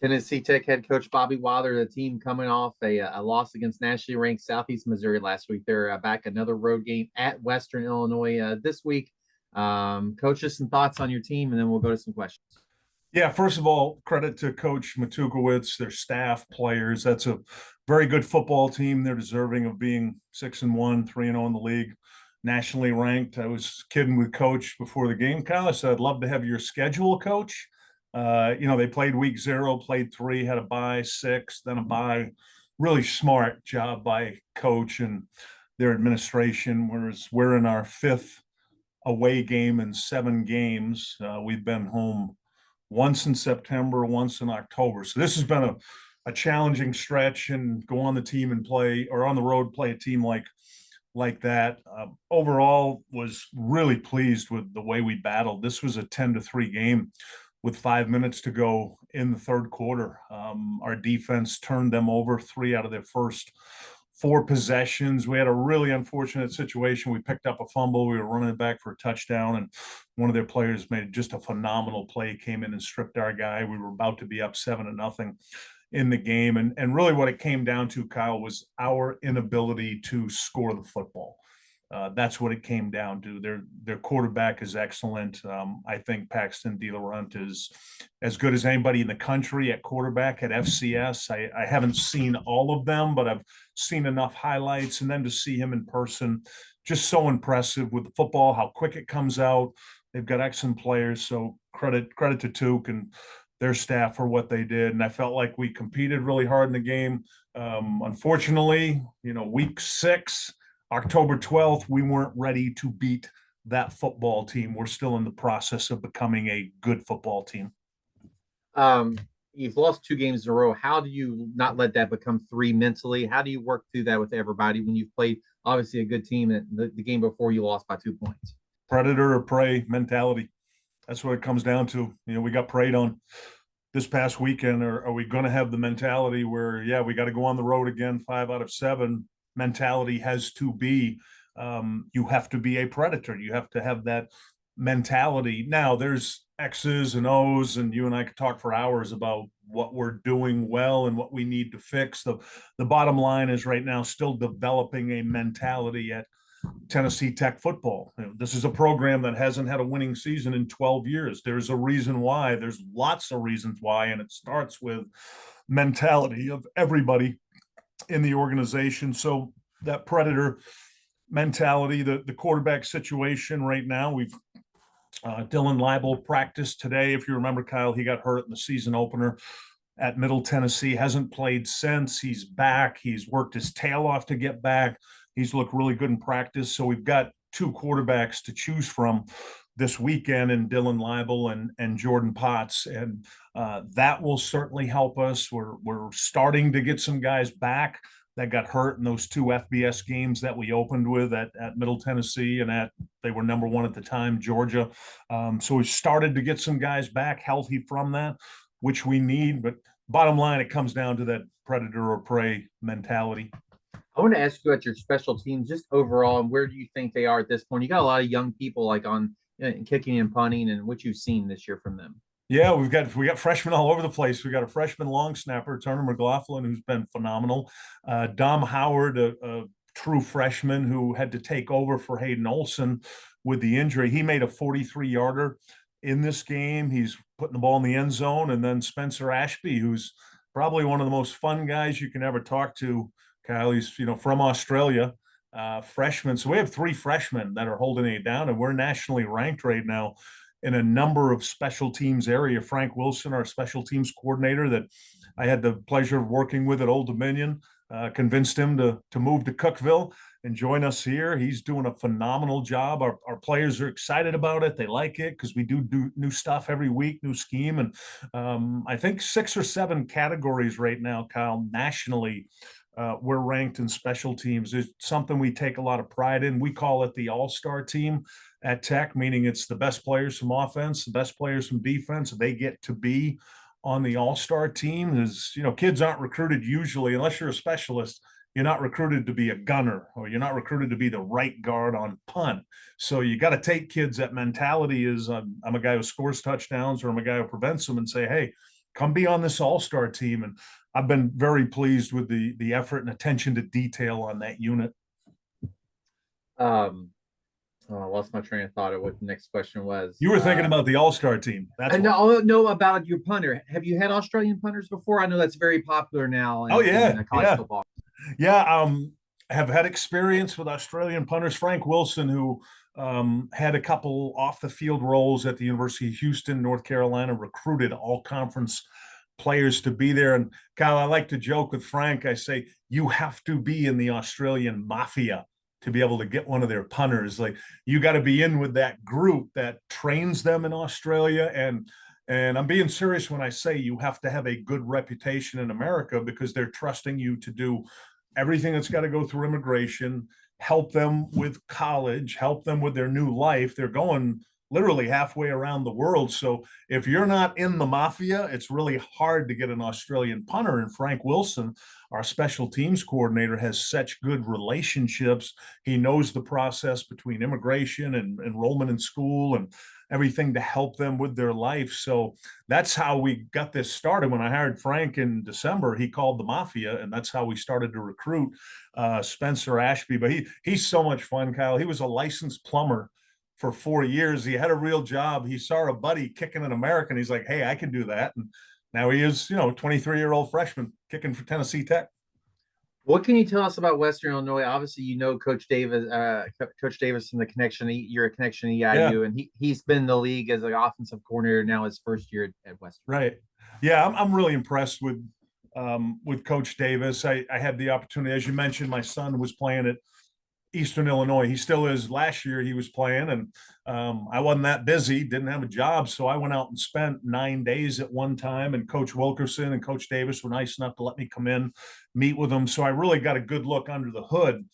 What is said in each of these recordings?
Tennessee Tech head coach Bobby Wilder, the team coming off a loss against nationally ranked Southeast Missouri last week. They're back another road game at Western Illinois this week. Coach, just some thoughts on your team, and then we'll go to some questions. Yeah, first of all, credit to Coach Matukowicz, their staff, players. That's a very good football team. They're deserving of being 6-1, 3-0 in the league, nationally ranked. I was kidding with Coach before the game, Kyle. I said, I'd love to have your schedule, Coach. They played week 0, played 3, had a bye 6, then a bye. Really smart job by Coach and their administration. Whereas we're in our 5th away game in 7 games. We've been home once in September, once in October. So this has been a challenging stretch, and go on the team and play, or on the road, play a team like that. Overall, was really pleased with the way we battled. This was a 10-3 game with 5 minutes to go in the third quarter. Our defense turned them over 3 out of their first 4 possessions. We had a really unfortunate situation. We picked up a fumble. We were running it back for a touchdown, and one of their players made just a phenomenal play, came in and stripped our guy. We were about to be up 7-0 in the game. And really what it came down to, Kyle, was our inability to score the football. That's what it came down to. Their quarterback is excellent. I think Paxton DeLaurent is as good as anybody in the country at quarterback at FCS. I haven't seen all of them, but I've seen enough highlights. And then to see him in person, just so impressive with the football, how quick it comes out. They've got excellent players. So credit to Tuke and their staff for what they did. And I felt like we competed really hard in the game. Unfortunately, week 6, October 12th, we weren't ready to beat that football team. We're still in the process of becoming a good football team. You've lost 2 games in a row. How do you not let that become 3 mentally? How do you work through that with everybody when you've played obviously a good team and the game before you lost by 2 points? Predator or prey mentality. That's what it comes down to. We got preyed on this past weekend. Or are we going to have the mentality where, yeah, we got to go on the road again, 5 out of 7? Mentality has to be, you have to be a predator. You have to have that mentality. Now there's X's and O's, and you and I could talk for hours about what we're doing well and what we need to fix. The bottom line is right now still developing a mentality at Tennessee Tech football. This is a program that hasn't had a winning season in 12 years. There's a reason why. There's lots of reasons why, and it starts with mentality of everybody in the organization. So that predator mentality, the quarterback situation right now, we've Dylan Leibel practiced today. If you remember, Kyle, he got hurt in the season opener at Middle Tennessee, hasn't played since. He's back. He's worked his tail off to get back. He's looked really good in practice. So we've got 2 quarterbacks to choose from this weekend, in Dylan Leibel and Jordan Potts. And that will certainly help us. We're starting to get some guys back that got hurt in those 2 FBS games that we opened with at Middle Tennessee and they were number 1 at the time, Georgia. So we started to get some guys back healthy from that, which we need. But bottom line, it comes down to that predator or prey mentality. I want to ask you about your special teams just overall, and where do you think they are at this point? You got a lot of young people like on kicking and punting, and what you've seen this year from them. Yeah, we got freshmen all over the place. We got a freshman long snapper, Turner McLaughlin, who's been phenomenal. Dom Howard, a true freshman who had to take over for Hayden Olson with the injury. He made a 43-yarder in this game. He's putting the ball in the end zone. And then Spencer Ashby, who's probably one of the most fun guys you can ever talk to. Kyle, he's from Australia, freshman. So we have 3 freshmen that are holding it down, and we're nationally ranked right now in a number of special teams area. Frank Wilson, our special teams coordinator that I had the pleasure of working with at Old Dominion, convinced him to move to Cookeville and join us here. He's doing a phenomenal job. Our players are excited about it. They like it because we do new stuff every week, new scheme. And I think 6 or 7 categories right now, Kyle, nationally, we're ranked in special teams. It's something we take a lot of pride in. We call it the all-star team at Tech, meaning it's the best players from offense, the best players from defense. They get to be on the all-star team. Is kids aren't recruited usually, unless you're a specialist, you're not recruited to be a gunner, or you're not recruited to be the right guard on punt. So you got to take kids that mentality is I'm a guy who scores touchdowns, or I'm a guy who prevents them, and say, hey, come be on this all-star team. And I've been very pleased with the effort and attention to detail on that unit. Oh, I lost my train of thought of what the next question was. You were thinking about the all-star team. I know about your punter. Have you had Australian punters before? I know that's very popular now in college football. Yeah, I have had experience with Australian punters. Frank Wilson, who had a couple off the field roles at the University of Houston, North Carolina, recruited all conference players to be there. And Kyle, I like to joke with Frank. I say, you have to be in the Australian mafia to be able to get one of their punters. Like, you got to be in with that group that trains them in Australia. And I'm being serious when I say you have to have a good reputation in America, because they're trusting you to do everything that's got to go through immigration, help them with college, help them with their new life. They're going literally halfway around the world. So if you're not in the mafia, it's really hard to get an Australian punter. And Frank Wilson, our special teams coordinator, has such good relationships. He knows the process between immigration and enrollment in school and everything to help them with their life. So that's how we got this started. When I hired Frank in December, he called the mafia, and that's how we started to recruit Spencer Ashby. But he's so much fun, Kyle. He was a licensed plumber for 4 years. He had a real job. He saw a buddy kicking an American. He's like, hey, I can do that. And now he is, 23-year-old freshman kicking for Tennessee Tech. What can you tell us about Western Illinois? Obviously, Coach Davis, and the connection. You're a connection to EIU, and he's been in the league as an offensive coordinator now his first year at Western. Right. Yeah, I'm really impressed with Coach Davis. I had the opportunity, as you mentioned, my son was playing at Eastern Illinois. He still is. Last year he was playing, and I wasn't that busy, didn't have a job. So I went out and spent 9 days at one time, and Coach Wilkerson and Coach Davis were nice enough to let me come in, meet with them. So I really got a good look under the hood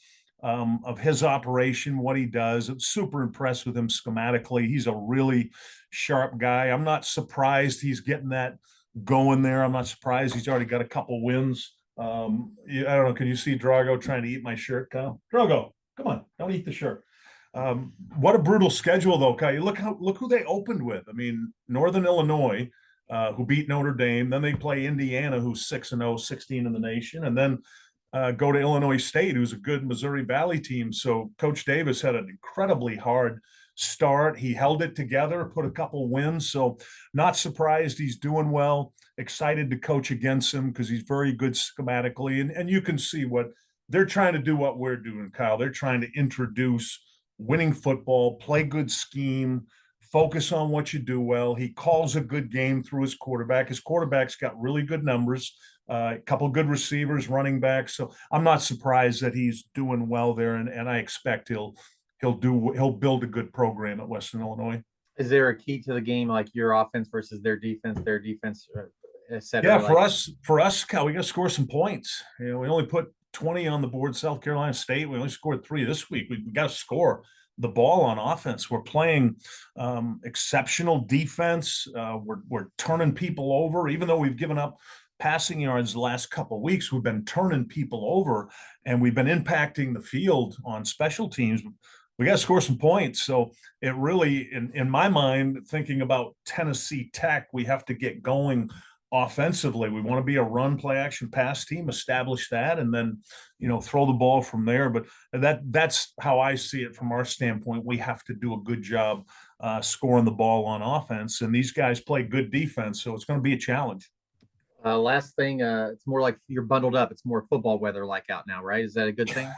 of his operation, what he does. I'm super impressed with him schematically. He's a really sharp guy. I'm not surprised he's getting that going there. I'm not surprised he's already got a couple wins. I don't know. Can you see Drago trying to eat my shirt, Kyle? Drago, come on, don't eat the shirt. What a brutal schedule, though, Kyle. Look who they opened with. I mean, Northern Illinois, who beat Notre Dame. Then they play Indiana, who's 6-0, 16 in the nation, and then go to Illinois State, who's a good Missouri Valley team. So Coach Davis had an incredibly hard start. He held it together, put a couple wins. So not surprised he's doing well. Excited to coach against him because he's very good schematically. And you can see what they're trying to do, what we're doing, Kyle. They're trying to introduce winning football, play good scheme, focus on what you do well. He calls a good game through his quarterback. His quarterback's got really good numbers, a couple good receivers, running backs. So I'm not surprised that he's doing well there, and I expect he'll build a good program at Western Illinois. Is there a key to the game, like your offense versus their defense, et cetera? Yeah, for us, Cal, we got to score some points. We only put 20 on the board. South Carolina State, we only scored 3 this week. We got to score the ball on offense. We're playing exceptional defense. We're turning people over, even though we've given up passing yards the last couple of weeks. We've been turning people over, and we've been impacting the field on special teams. We got to score some points. So it really, in my mind, thinking about Tennessee Tech, we have to get going offensively. We want to be a run, play action, pass team, establish that, and then, throw the ball from there. But that's how I see it from our standpoint. We have to do a good job scoring the ball on offense, and these guys play good defense, so it's going to be a challenge. Last thing, it's more like you're bundled up. It's more football weather like out now, right? Is that a good thing?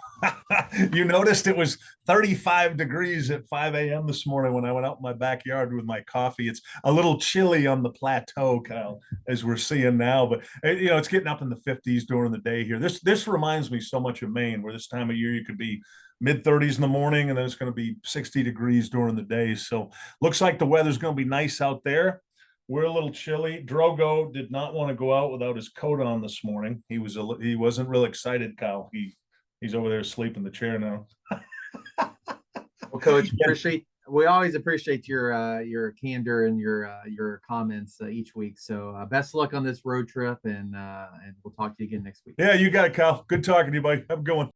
You noticed it was 35 degrees at 5 a.m. this morning when I went out in my backyard with my coffee. It's a little chilly on the plateau, Kyle, as we're seeing now. But, it's getting up in the 50s during the day here. This reminds me so much of Maine, where this time of year you could be mid-30s in the morning, and then it's going to be 60 degrees during the day. So looks like the weather's going to be nice out there. We're a little chilly. Drogo did not want to go out without his coat on this morning. He wasn't real excited, Kyle. He's over there asleep in the chair now. Well, Coach, we always appreciate your candor and your comments each week. So best of luck on this road trip, and we'll talk to you again next week. Yeah, you got it, Kyle. Good talking to you, buddy. Have a good one.